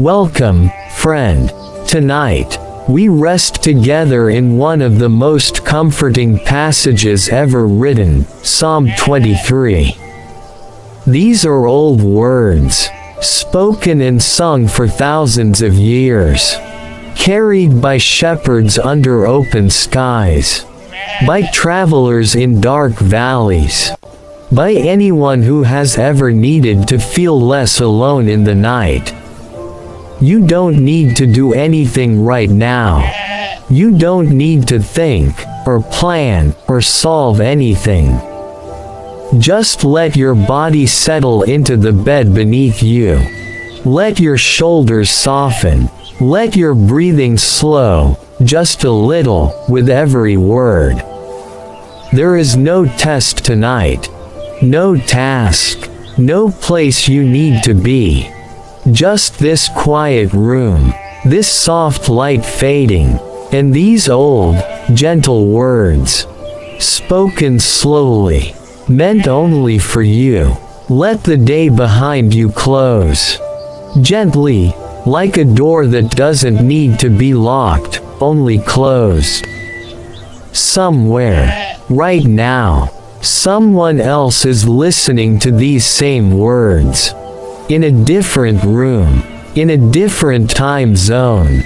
Welcome, friend. Tonight, we rest together in one of the most comforting passages ever written, Psalm 23. These are old words, spoken and sung for thousands of years, carried by shepherds under open skies, by travelers in dark valleys, by anyone who has ever needed to feel less alone in the night. You don't need to do anything right now. You don't need to think, or plan, or solve anything. Just let your body settle into the bed beneath you. Let your shoulders soften. Let your breathing slow, just a little, with every word. There is no test tonight. No task. No place you need to be. Just this quiet room, this soft light fading, and these old, gentle words, spoken slowly, meant only for you. Let the day behind you close. Gently, like a door that doesn't need to be locked, only closed. Somewhere, right now, someone else is listening to these same words. In a different room, in a different time zone,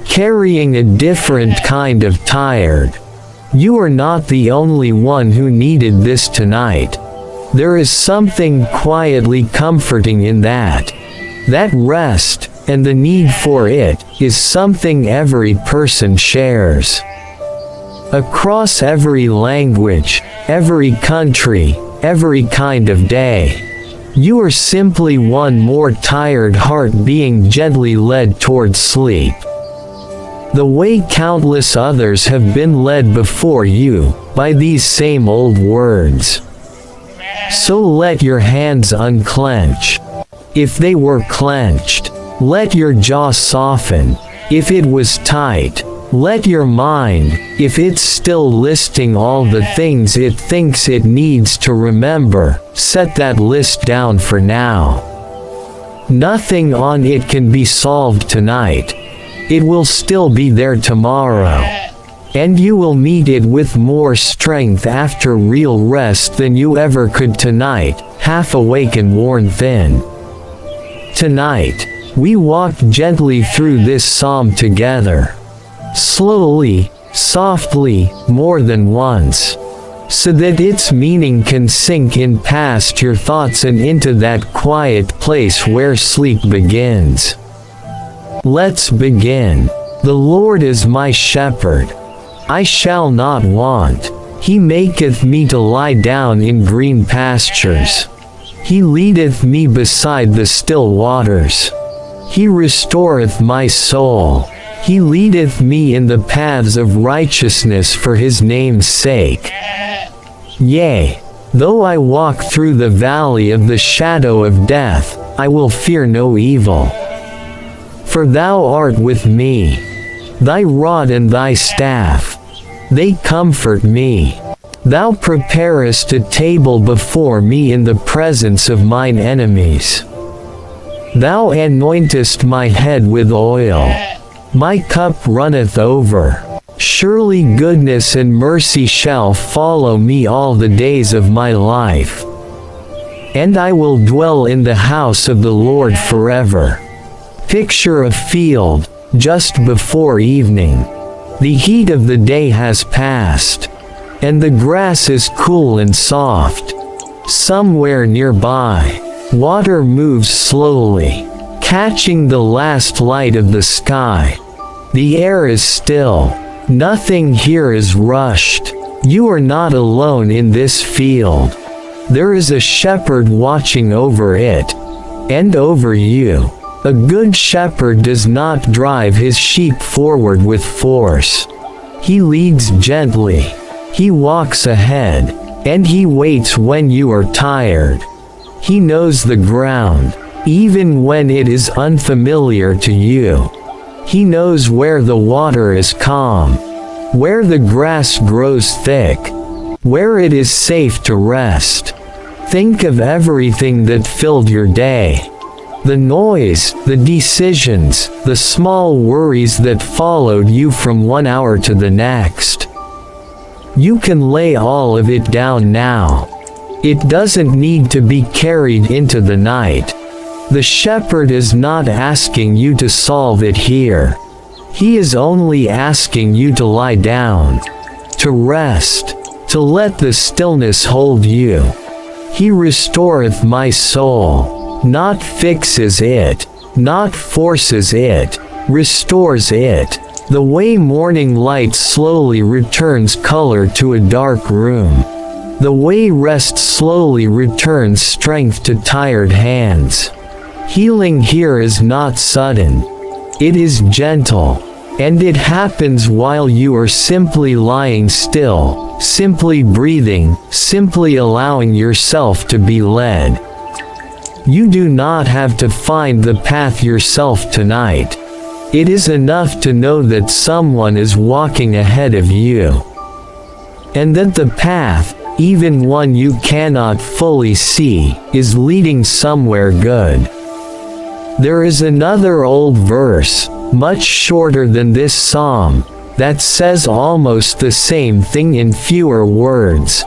carrying a different kind of tired. You are not the only one who needed this tonight. There is something quietly comforting in that. That rest, and the need for it, is something every person shares. Across every language, every country, every kind of day. You are simply one more tired heart being gently led towards sleep. The way countless others have been led before you, by these same old words. So let your hands unclench. If they were clenched, let your jaw soften. If it was tight, let your mind, if it's still listing all the things it thinks it needs to remember, set that list down for now. Nothing on it can be solved tonight. It will still be there tomorrow. And you will meet it with more strength after real rest than you ever could tonight, half awake and worn thin. Tonight, we walk gently through this psalm together. Slowly, softly, more than once, so that its meaning can sink in past your thoughts and into that quiet place where sleep begins. Let's begin. The Lord is my shepherd. I shall not want. He maketh me to lie down in green pastures. He leadeth me beside the still waters. He restoreth my soul. He leadeth me in the paths of righteousness for his name's sake. Yea, though I walk through the valley of the shadow of death, I will fear no evil. For thou art with me. Thy rod and thy staff, they comfort me. Thou preparest a table before me in the presence of mine enemies. Thou anointest my head with oil. My cup runneth over. Surely goodness and mercy shall follow me all the days of my life. And I will dwell in the house of the Lord forever. Picture a field, just before evening. The heat of the day has passed, and the grass is cool and soft. Somewhere nearby, water moves slowly, catching the last light of the sky. The air is still. Nothing here is rushed. You are not alone in this field. There is a shepherd watching over it, and over you. A good shepherd does not drive his sheep forward with force. He leads gently. He walks ahead, and he waits when you are tired. He knows the ground, even when it is unfamiliar to you. He knows where the water is calm, where the grass grows thick, where it is safe to rest. Think of everything that filled your day. The noise, the decisions, the small worries that followed you from 1 hour to the next. You can lay all of it down now. It doesn't need to be carried into the night. The shepherd is not asking you to solve it here. He is only asking you to lie down, to rest, to let the stillness hold you. He restoreth my soul, not fixes it, not forces it, restores it. The way morning light slowly returns color to a dark room. The way rest slowly returns strength to tired hands. Healing here is not sudden. It is gentle. And it happens while you are simply lying still, simply breathing, simply allowing yourself to be led. You do not have to find the path yourself tonight. It is enough to know that someone is walking ahead of you. And that the path, even one you cannot fully see, is leading somewhere good. There is another old verse, much shorter than this psalm, that says almost the same thing in fewer words.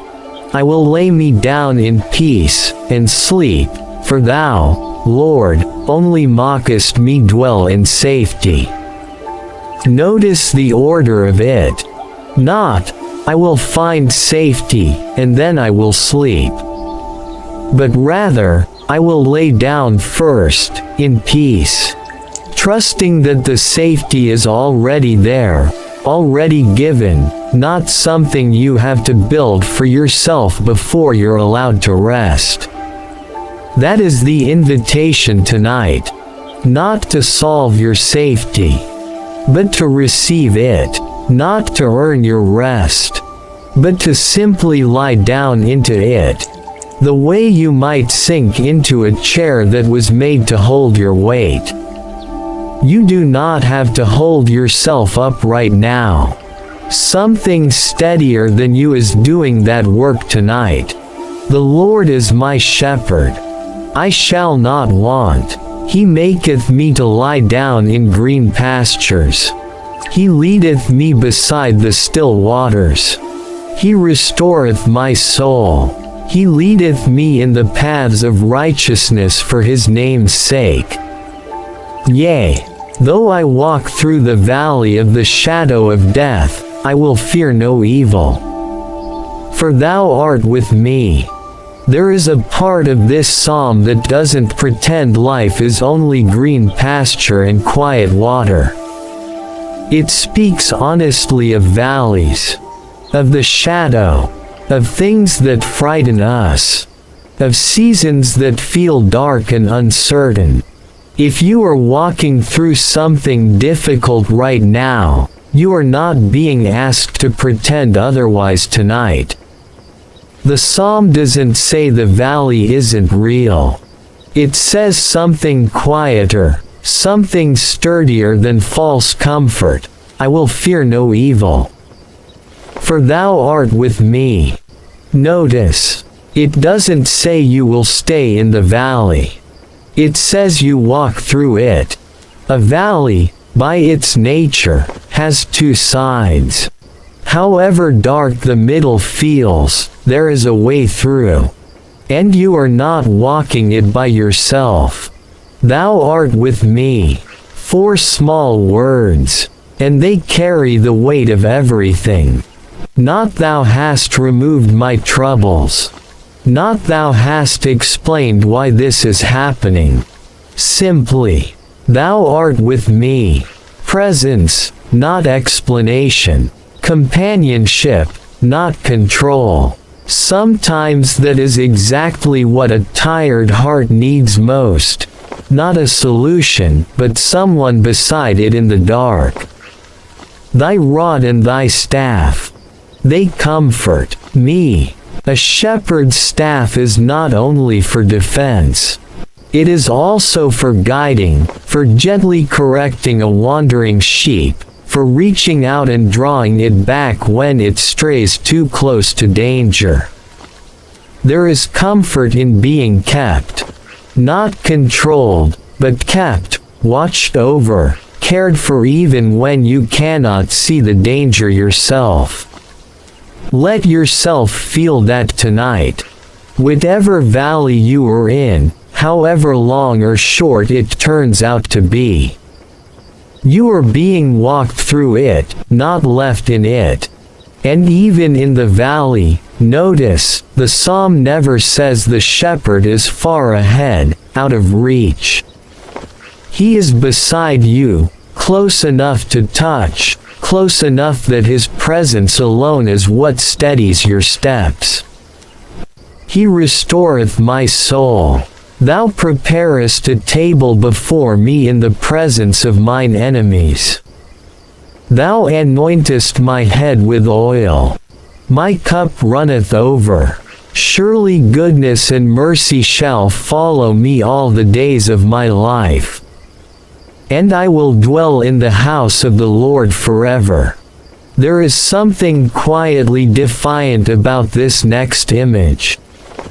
I will lay me down in peace, and sleep, for thou, Lord, only makest me dwell in safety. Notice the order of it. Not, I will find safety, and then I will sleep. But rather, I will lay down first, in peace. Trusting that the safety is already there, already given, not something you have to build for yourself before you're allowed to rest. That is the invitation tonight. Not to solve your safety, but to receive it. Not to earn your rest, but to simply lie down into it. The way you might sink into a chair that was made to hold your weight. You do not have to hold yourself up right now. Something steadier than you is doing that work tonight. The Lord is my shepherd. I shall not want. He maketh me to lie down in green pastures. He leadeth me beside the still waters. He restoreth my soul. He leadeth me in the paths of righteousness for his name's sake. Yea, though I walk through the valley of the shadow of death, I will fear no evil. For thou art with me. There is a part of this psalm that doesn't pretend life is only green pasture and quiet water. It speaks honestly of valleys, of the shadow, of things that frighten us, of seasons that feel dark and uncertain. If you are walking through something difficult right now, you are not being asked to pretend otherwise tonight. The psalm doesn't say the valley isn't real. It says something quieter, something sturdier than false comfort. I will fear no evil. For thou art with me. Notice, it doesn't say you will stay in the valley. It says you walk through it. A valley, by its nature, has two sides. However dark the middle feels, there is a way through. And you are not walking it by yourself. Thou art with me. 4 small words. And they carry the weight of everything. Not thou hast removed my troubles. Not thou hast explained why this is happening. Simply, thou art with me. Presence, not explanation. Companionship, not control. Sometimes that is exactly what a tired heart needs most. Not a solution, but someone beside it in the dark. Thy rod and thy staff, they comfort me. A shepherd's staff is not only for defense. It is also for guiding, for gently correcting a wandering sheep, for reaching out and drawing it back when it strays too close to danger. There is comfort in being kept, not controlled, but kept, watched over, cared for even when you cannot see the danger yourself. Let yourself feel that tonight. Whatever valley you are in, however long or short it turns out to be. You are being walked through it, not left in it. And even in the valley, notice, the psalm never says the shepherd is far ahead, out of reach. He is beside you, close enough to touch, close enough that his presence alone is what steadies your steps. He restoreth my soul. Thou preparest a table before me in the presence of mine enemies. Thou anointest my head with oil. My cup runneth over. Surely goodness and mercy shall follow me all the days of my life. And I will dwell in the house of the Lord forever. There is something quietly defiant about this next image.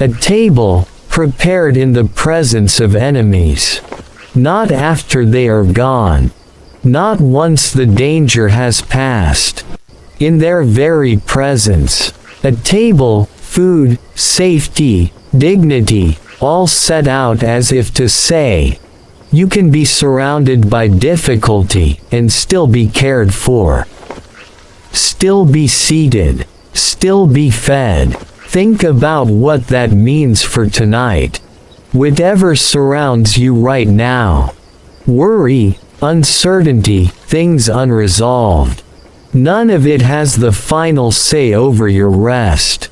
A table, prepared in the presence of enemies. Not after they are gone. Not once the danger has passed. In their very presence. A table, food, safety, dignity, all set out as if to say, you can be surrounded by difficulty and still be cared for. Still be seated. Still be fed. Think about what that means for tonight. Whatever surrounds you right now. Worry, uncertainty, things unresolved. None of it has the final say over your rest.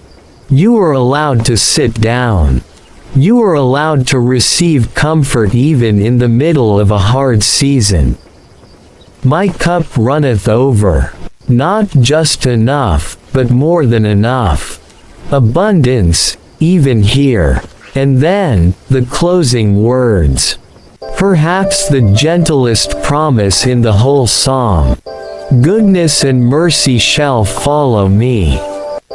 You are allowed to sit down. You are allowed to receive comfort even in the middle of a hard season. My cup runneth over. Not just enough, but more than enough. Abundance, even here. And then, the closing words. Perhaps the gentlest promise in the whole psalm. Goodness and mercy shall follow me.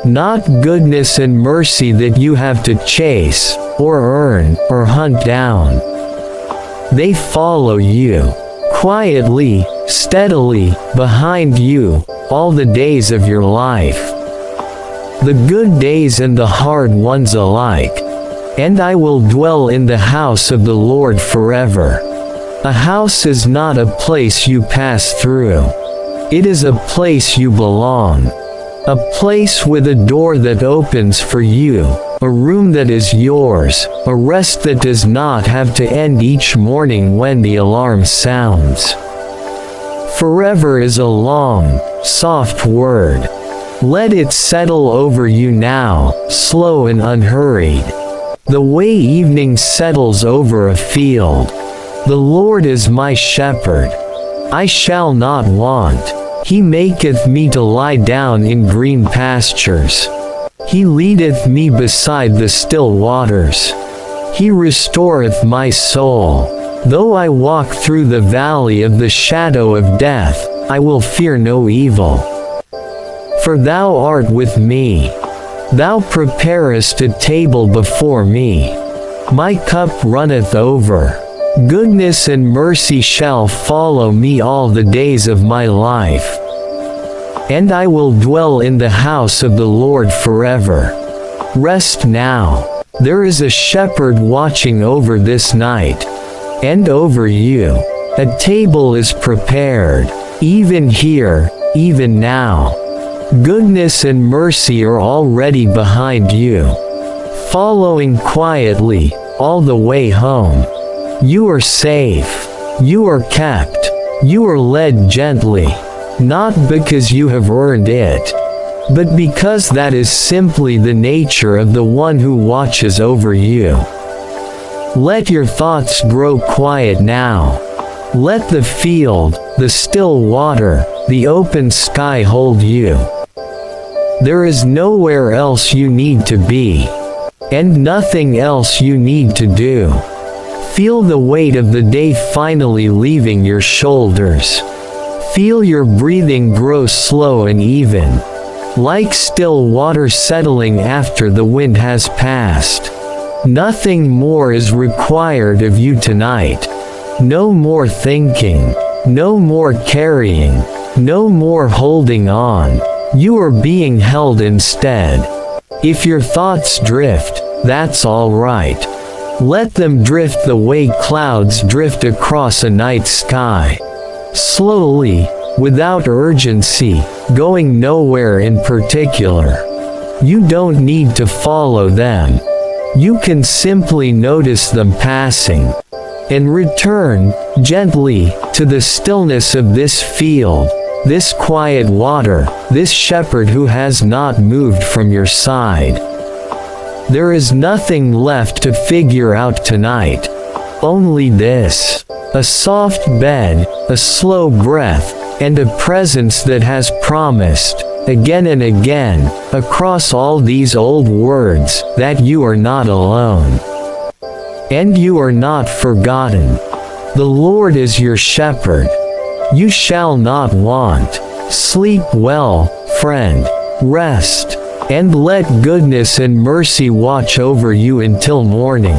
Not goodness and mercy that you have to chase, or earn, or hunt down. They follow you. Quietly, steadily, behind you, all the days of your life. The good days and the hard ones alike. And I will dwell in the house of the Lord forever. A house is not a place you pass through. It is a place you belong. A place with a door that opens for you, a room that is yours, a rest that does not have to end each morning when the alarm sounds. Forever is a long, soft word. Let it settle over you now, slow and unhurried. The way evening settles over a field. The Lord is my shepherd. I shall not want. He maketh me to lie down in green pastures. He leadeth me beside the still waters. He restoreth my soul. Though I walk through the valley of the shadow of death, I will fear no evil. For thou art with me. Thou preparest a table before me. My cup runneth over. Goodness and mercy shall follow me all the days of my life. And I will dwell in the house of the Lord forever. Rest now. There is a shepherd watching over this night. And over you. A table is prepared. Even here, even now. Goodness and mercy are already behind you. Following quietly, all the way home. You are safe. You are kept. You are led gently. Not because you have earned it, but because that is simply the nature of the one who watches over you. Let your thoughts grow quiet now. Let the field, the still water, the open sky hold you. There is nowhere else you need to be. And nothing else you need to do. Feel the weight of the day finally leaving your shoulders. Feel your breathing grow slow and even. Like still water settling after the wind has passed. Nothing more is required of you tonight. No more thinking. No more carrying. No more holding on. You are being held instead. If your thoughts drift, that's all right. Let them drift the way clouds drift across a night sky. Slowly, without urgency, going nowhere in particular. You don't need to follow them. You can simply notice them passing. And return, gently, to the stillness of this field, this quiet water, this shepherd who has not moved from your side. There is nothing left to figure out tonight. Only this. A soft bed, a slow breath, and a presence that has promised, again and again, across all these old words, that you are not alone. And you are not forgotten. The Lord is your shepherd. You shall not want. Sleep well, friend. Rest. And let goodness and mercy watch over you until morning.